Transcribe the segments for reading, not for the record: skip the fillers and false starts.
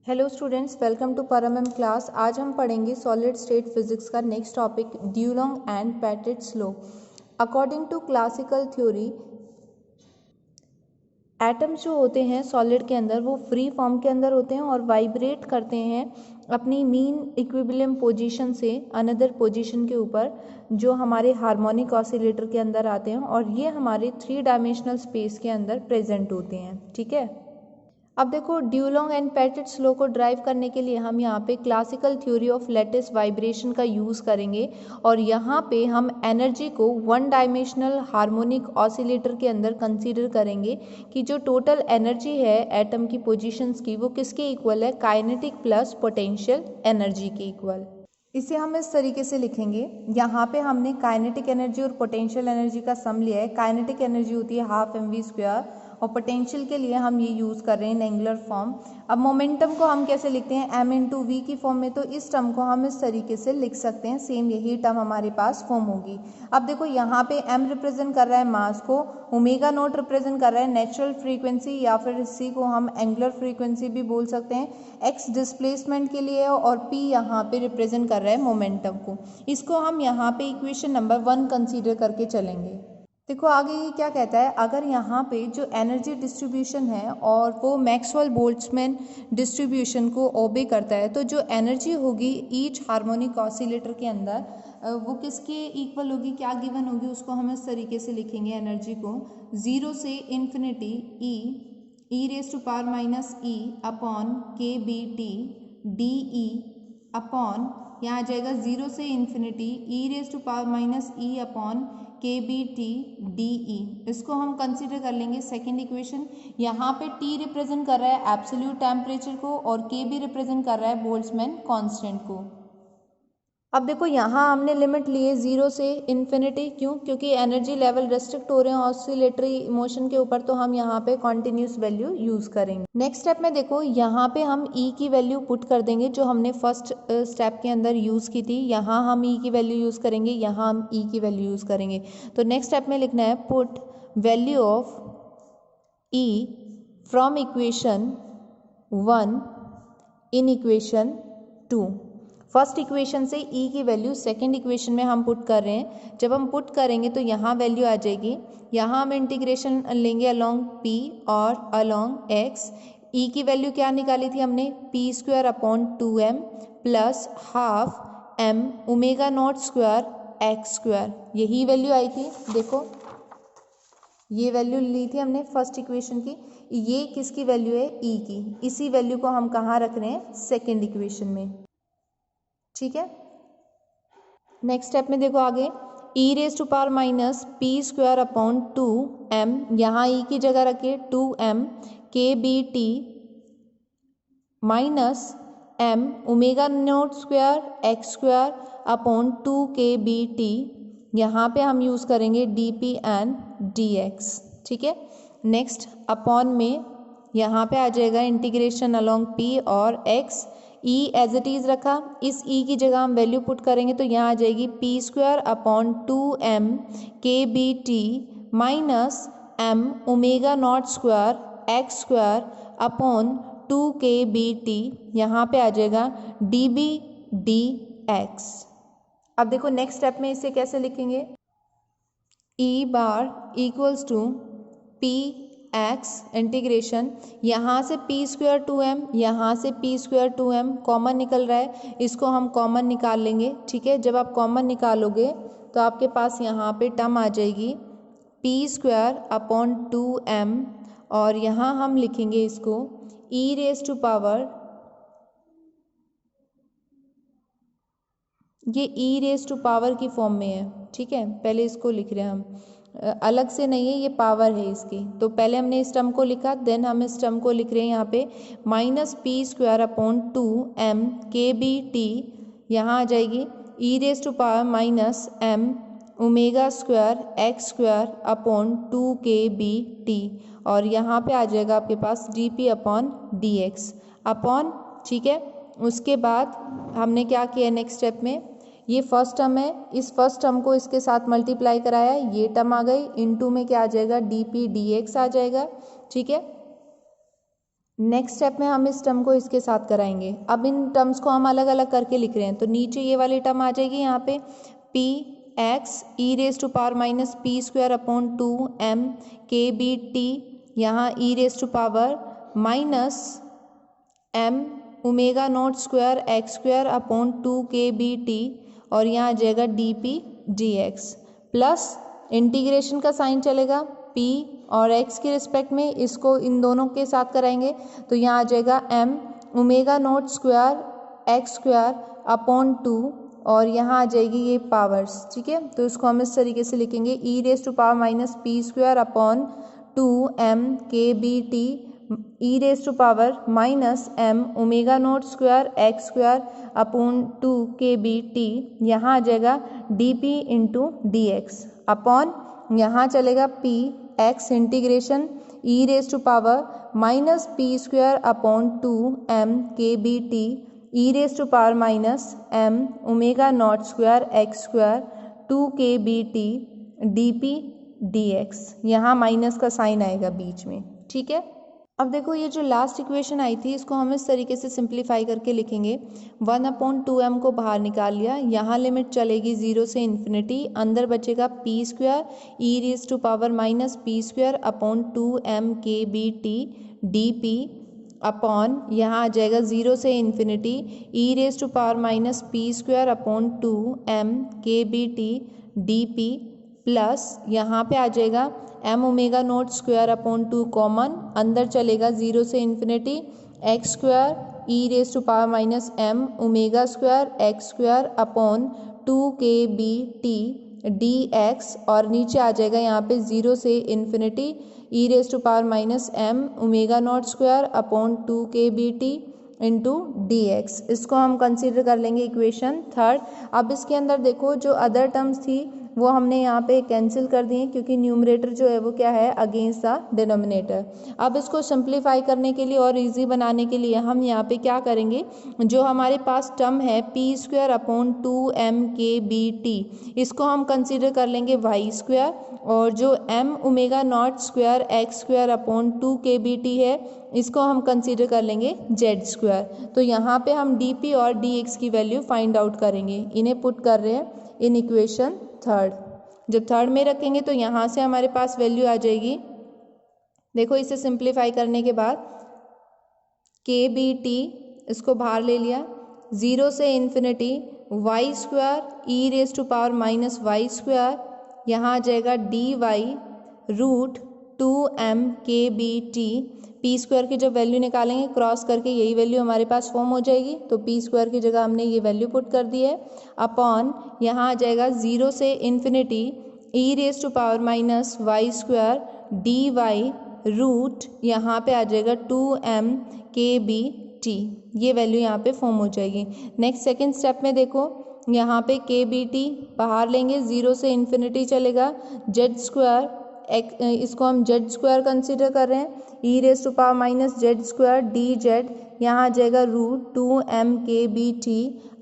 Hello students, welcome to Param class. आज हम पढ़ेंगे सॉलिड स्टेट फिजिक्स का next topic Dulong and Petit's law. According to classical theory, atoms जो होते हैं सॉलिड के अंदर वो फ्री फॉर्म के अंदर होते हैं और वाइब्रेट करते हैं अपनी मीन इक्विलिब्रियम पोजीशन से अनदर पोजीशन के ऊपर, जो हमारे हार्मोनिक ऑसिलेटर के अंदर आते हैं और ये हमारे 3 डायमेंशनल स्पेस के अंदर प्रेजेंट होते हैं। ठीक है, अब देखो ड्यूलोंग एंड पेटिट्स लॉ को ड्राइव करने के लिए हम यहाँ पे classical theory of lattice vibration का यूज़ करेंगे और यहाँ पे हम एनर्जी को 1 डायमेंशनल हार्मोनिक ऑसिलेटर के अंदर कंसीडर करेंगे कि जो टोटल एनर्जी है एटम की पोजीशंस की वो किसके इक्वल है, काइनेटिक प्लस पोटेंशियल एनर्जी के इक्वल। इसे हम इस तरीके से लिखेंगे, यहाँ पे हमने काइनेटिक एनर्जी और पोटेंशियल एनर्जी का सम लिया है। काइनेटिक एनर्जी होती है हाफ mv² और पोटेंशियल के लिए हम ये यूज़ कर रहे हैं इन एंगुलर फॉर्म। अब मोमेंटम को हम कैसे लिखते हैं, m इंटू वी की फॉर्म में, तो इस टर्म को हम इस तरीके से लिख सकते हैं। सेम यही टर्म हमारे पास फॉर्म होगी। अब देखो यहाँ पे m रिप्रेजेंट कर रहा है मास को, ओमेगा नॉट रिप्रेजेंट कर रहा है नेचुरल फ्रीक्वेंसी या फिर इसी को हम एंगुलर फ्रीक्वेंसी भी बोल सकते हैं, x डिस्प्लेसमेंट के लिए और p यहाँ पे रिप्रेजेंट कर रहा है मोमेंटम को। इसको हम यहाँ पे इक्वेशन नंबर 1 कंसीडर करके चलेंगे। देखो आगे ये क्या कहता है, अगर यहाँ पे जो एनर्जी डिस्ट्रीब्यूशन है और वो मैक्सवेल बोल्ट्जमैन डिस्ट्रीब्यूशन को ओबे करता है, तो जो एनर्जी होगी ईच हार्मोनिक ऑसिलेटर के अंदर वो किसके इक्वल होगी, क्या गिवन होगी, उसको हम इस तरीके से लिखेंगे एनर्जी को 0 से infinity E raise to power minus E upon K B T D E upon, यहाँ आ जाएगा 0 से infinity E raise to power minus E upon K B T D E. इसको हम कंसीडर कर लेंगे सेकेंड इक्वेशन। यहाँ पे टी रिप्रेजेंट कर रहा है एब्सोल्यूट टेम्परेचर को और के भी रिप्रेजेंट कर रहा है बोल्ट्जमैन कांस्टेंट को। अब देखो यहाँ हमने लिमिट ली है 0 से इन्फिनिटी, क्यों, क्योंकि एनर्जी लेवल रेस्ट्रिक्ट हो रहे हैं ऑसिलेटरी मोशन के ऊपर, तो हम यहाँ पे कॉन्टिन्यूस वैल्यू यूज करेंगे। नेक्स्ट स्टेप में देखो यहाँ पे हम ई की वैल्यू पुट कर देंगे जो हमने फर्स्ट स्टेप के अंदर यूज की थी। यहाँ हम ई की वैल्यू यूज करेंगे, यहाँ हम ई की वैल्यू यूज करेंगे। तो नेक्स्ट स्टेप में लिखना है put value of E from equation 1 in equation 2। First equation से ई की वैल्यू सेकंड इक्वेशन में हम पुट कर रहे हैं। जब हम पुट करेंगे तो यहाँ वैल्यू आ जाएगी, यहाँ हम इंटीग्रेशन लेंगे अलोंग पी और अलोंग एक्स। ई की वैल्यू क्या निकाली थी हमने, p² upon 2m plus half m omega naught square x², यही वैल्यू आई थी। देखो ये वैल्यू ली थी हमने फर्स्ट इक्वेशन की, ये किसकी वैल्यू है, ई की। इसी वैल्यू को हम कहाँ रख रहे हैं, सेकेंड इक्वेशन में। ठीक है, नेक्स्ट स्टेप में देखो आगे E raise to power minus p² upon 2m, यहाँ ई की जगह रखिए 2m K B T minus m omega naught square x² upon 2 K B T, यहाँ पे हम यूज़ करेंगे dp एंड dx। ठीक है, नेक्स्ट अपॉन में यहाँ पे आ जाएगा इंटीग्रेशन अलोंग p और x। e as it is रखा, इस e की जगह हम वैल्यू पुट करेंगे तो यहाँ आ जाएगी p² upon 2m K B T minus m omega naught square x² upon 2 K B T, यहाँ पे आ जाएगा db dx। अब देखो नेक्स्ट स्टेप में इसे कैसे लिखेंगे, e bar equals to p x integration, यहाँ से p² 2m, यहाँ से p² 2m कॉमन निकल रहा है, इसको हम कॉमन निकाल लेंगे। ठीक है, जब आप कॉमन निकालोगे तो आपके पास यहाँ पे टर्म आ जाएगी p² अपॉन 2m और यहाँ हम लिखेंगे इसको e रेज टू पावर, ये e रेज टू पावर की फॉर्म में है। ठीक है, पहले इसको लिख रहे हैं हम, अलग से नहीं है, ये पावर है इसकी। तो पहले हमने इस टर्म को लिखा, देन हम इस टर्म को लिख रहे हैं यहाँ पे minus p² upon 2m K B T, यहाँ आ जाएगी e raise to power minus m omega square x² upon 2 K B T और यहाँ पे आ जाएगा आपके पास dp अपॉन dx अपॉन। ठीक है, उसके बाद हमने क्या किया नेक्स्ट स्टेप में, ये फर्स्ट टर्म है, इस फर्स्ट टर्म को इसके साथ मल्टीप्लाई कराया, ये टर्म आ गई, इनटू में क्या आ जाएगा dp dx आ जाएगा। ठीक है, नेक्स्ट स्टेप में हम इस टर्म को इसके साथ कराएंगे। अब इन टर्म्स को हम अलग अलग करके लिख रहे हैं, तो नीचे ये वाली टर्म आ जाएगी यहाँ पे P X E raise to power minus P square upon 2m K B T, यहाँ E raise to power minus m omega naught square X square upon 2kbt, और यहाँ आ जाएगा dp dx, प्लस इंटीग्रेशन का sign चलेगा p और x के respect में, इसको इन दोनों के साथ कराएंगे तो यहाँ आ जाएगा m omega naught square X square upon 2, और यहाँ आ जाएगी ये पावर्स, ठीक है। तो इसको हम इस तरीके से लिखेंगे E raise to power minus P square upon 2m K B T E raise to power minus m omega naught square X square upon 2kbt, यहाँ आ जाएगा dp into D X upon यहाँ चलेगा p x integration E raise to power minus P square upon 2m kbt E raise to power minus m omega naught square X square 2kbt dp dx, यहाँ minus का sign आएगा बीच में, ठीक है। अब देखो ये जो लास्ट इक्वेशन आई थी इसको हम इस तरीके से सिंप्लीफाई करके लिखेंगे। 1/2m को बाहर निकाल लिया, यहाँ लिमिट चलेगी 0 से इन्फिनिटी, अंदर बचेगा P square E raise to power minus P square upon 2m K B T D P upon यहाँ आ जाएगा 0 से infinity E raise to power minus P square upon 2m K B T D P, plus यहाँ पे आ जाएगा m omega naught square upon 2 common, अंदर चलेगा 0 से infinity X square E raise to power minus m omega square X square upon 2kbt dx, और नीचे आ जाएगा यहाँ पे 0 से infinity E raise to power minus m omega naught square upon 2kbt into D X. इसको हम consider कर लेंगे इक्वेशन थर्ड। अब इसके अंदर देखो जो अदर टर्म्स थी वो हमने यहाँ पे कैंसिल कर दिए, क्योंकि न्यूमरेटर जो है वो क्या है अगेंस्ट द डिनोमिनेटर। अब इसको सिंप्लीफाई करने के लिए और इजी बनाने के लिए हम यहाँ पे क्या करेंगे, जो हमारे पास टर्म है P square upon 2m K B T, इसको हम कंसीडर कर लेंगे वाई स्क्वायर, और जो m omega naught square X square upon 2kbt है इसको हम कंसीडर कर लेंगे जेड स्क्वायर। तो यहाँ पे हम dp और dx की वैल्यू फाइंड आउट करेंगे, इन्हें पुट कर रहे हैं इन इक्वेशन थर्ड। जब थर्ड में रखेंगे तो यहाँ से हमारे पास वैल्यू आ जाएगी, देखो इसे सिंप्लीफाई करने के बाद kbt इसको बाहर ले लिया, 0 से infinity Y square E raise to power minus Y square, यहाँ आ जाएगा dy root 2m kbt, p square की जब वैल्यू निकालेंगे क्रॉस करके यही वैल्यू हमारे पास फॉर्म हो जाएगी, तो पी स्क्वायर की जगह हमने ये वैल्यू पुट कर दी है, अपॉन यहाँ आ जाएगा 0 से infinity E raise to power minus Y square dy root यहाँ पे आ जाएगा 2m kbt, ये वैल्यू यहाँ पे फॉर्म हो जाएगी। नेक्स्ट सेकेंड स्टेप में देखो यहाँ पे kbt बाहर लेंगे, 0 से इन्फिनिटी चलेगा जेड स्क्वायर, इसको हम जेड स्क्वायर कंसिडर कर रहे हैं, E raise to power minus Z square D Z, यहाँ आ जाएगा रूट 2m kbt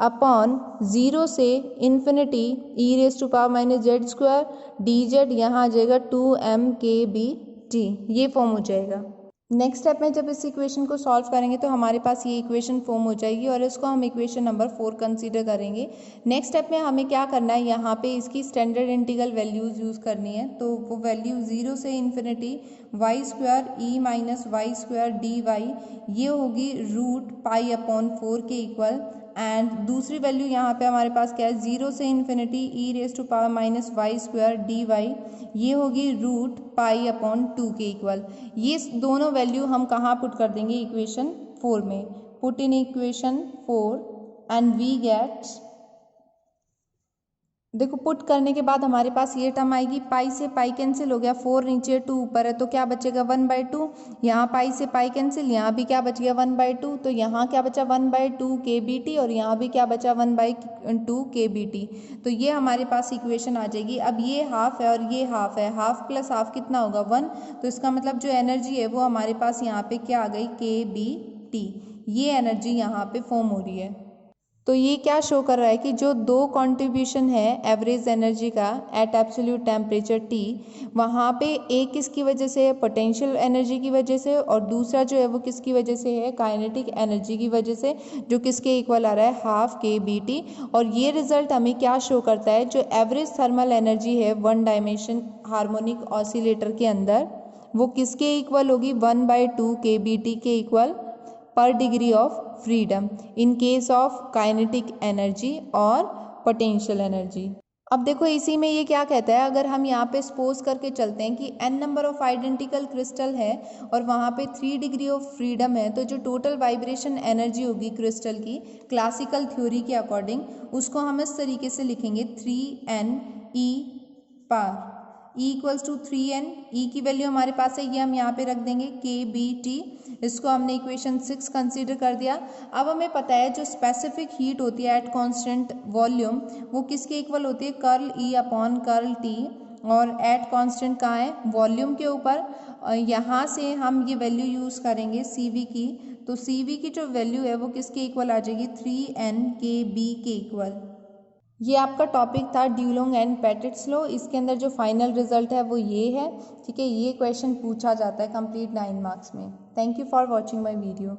अपॉन 0 से infinity E raise to power minus Z square D Z, यहाँ आ जाएगा 2m kbt, ये फॉर्म हो जाएगा। नेक्स्ट स्टेप में जब इस इक्वेशन को सॉल्व करेंगे तो हमारे पास ये इक्वेशन फॉर्म हो जाएगी, और इसको हम इक्वेशन नंबर 4 कंसीडर करेंगे। नेक्स्ट स्टेप में हमें क्या करना है, यहाँ पे इसकी स्टैंडर्ड इंटीग्रल वैल्यूज़ यूज़ करनी है, तो वो वैल्यू 0 से infinity Y square E minus Y square D Y, ये होगी रूट पाई अपॉन 4 के इक्वल, एंड दूसरी वैल्यू यहाँ पे हमारे पास क्या है 0 से infinity E raise to power minus Y square D Y, ये होगी रूट पाई अपॉन 2 के इक्वल। ये दोनों वैल्यू हम कहाँ पुट कर देंगे इक्वेशन 4 में, put in equation 4 and we get, देखो पुट करने के बाद हमारे पास ये टर्म आएगी, पाई से पाई कैंसिल हो गया, 4 नीचे 2 ऊपर है, तो क्या बचेगा 1/2, यहाँ पाई से पाई कैंसिल, यहाँ भी क्या बच गया 1/2, तो यहाँ क्या बचा 1/2 kbt, और यहाँ भी क्या बचा 1/2 kbt, तो ये हमारे पास इक्वेशन आ जाएगी। अब ये हाफ है और ये हाफ है, हाफ प्लस हाफ कितना होगा 1, तो इसका मतलब जो एनर्जी है वो हमारे पास यहाँ पे क्या आ गई kbt, ये एनर्जी यहाँ पे फॉर्म हो रही है। तो ये क्या शो कर रहा है कि जो दो कंट्रीब्यूशन है एवरेज एनर्जी का एट एब्सोल्यूट टेम्परेचर T, वहाँ पे एक किसकी वजह से है, पोटेंशियल एनर्जी की वजह से, और दूसरा जो है वो किसकी वजह से है, काइनेटिक एनर्जी की वजह से, जो किसके इक्वल आ रहा है, हाफ kBT। और ये रिजल्ट हमें क्या शो करता है, जो एवरेज थर्मल एनर्जी है वन डायमेंशन हार्मोनिक ऑसिलेटर के अंदर, वो किसके इक्वल होगी, 1/2 kBT के इक्वल पर degree of freedom in case of kinetic energy और पोटेंशियल एनर्जी। अब देखो इसी में ये क्या कहता है, अगर हम यहाँ पे सपोज करके चलते हैं कि n number of identical crystal है और वहाँ पे 3 डिग्री ऑफ फ्रीडम है, तो जो टोटल वाइब्रेशन एनर्जी होगी क्रिस्टल की क्लासिकल थ्योरी के अकॉर्डिंग, उसको हम इस तरीके से लिखेंगे 3NE bar E equals to 3N। E की वैल्यू हमारे पास है, ये हम यहाँ पे रख देंगे kBT। इसको हमने इक्वेशन 6 कंसीडर कर दिया। अब हमें पता है जो स्पेसिफिक हीट होती है एट कांस्टेंट वॉल्यूम वो किसके इक्वल होती है, curl E upon curl T, और एट कांस्टेंट कहाँ है, वॉल्यूम के ऊपर। यहाँ से हम ये वैल्यू यूज़ करेंगे CV की, तो CV की जो वैल्यू है वो किसके इक्वल आ जाएगी, 3NkB के इक्वल। ये आपका टॉपिक था ड्यूलोंग एंड पेटिट्स लॉ। इसके अंदर जो फाइनल रिजल्ट है वो ये है, ठीक है। ये क्वेश्चन पूछा जाता है कंप्लीट 9 मार्क्स में। Thank you for watching my video.